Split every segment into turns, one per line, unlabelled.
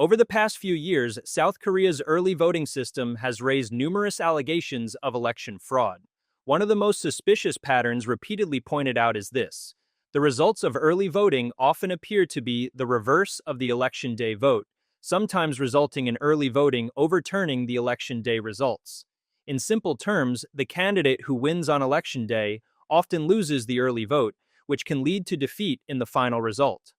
Over the past few years, South Korea's early voting system has raised numerous allegations of election fraud. One of the most suspicious patterns repeatedly pointed out is this. The results of early voting often appear to be the reverse of the election day vote, sometimes resulting in early voting overturning the election day results. In simple terms, the candidate who wins on election day often loses the early vote, which can lead to defeat in the final result.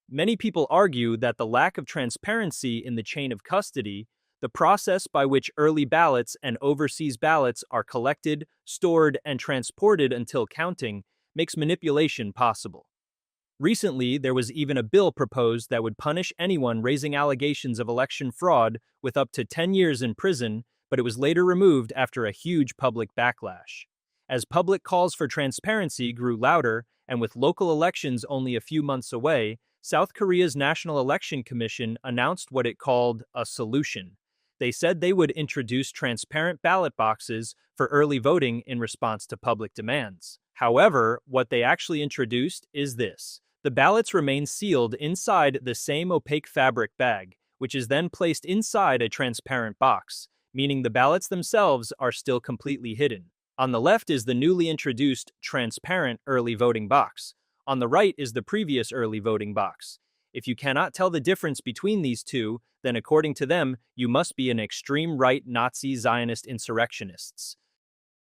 Many people argue that the lack of transparency in the chain of custody, the process by which early ballots and overseas ballots are collected, stored, and transported until counting, makes manipulation possible. Recently, there was even a bill proposed that would punish anyone raising allegations of election fraud with up to 10 years in prison, but it was later removed after a huge public backlash. As public calls for transparency grew louder, and with local elections only a few months away, South Korea's National Election Commission announced what it called a solution. They said they would introduce transparent ballot boxes for early voting in response to public demands. However, what they actually introduced is this. The ballots remain sealed inside the same opaque fabric bag, which is then placed inside a transparent box, meaning the ballots themselves are still completely hidden. On the left is the newly introduced transparent early voting box. On the right is the previous early voting box. If you cannot tell the difference between these two, then according to them, you must be an extreme right Nazi Zionist insurrectionists.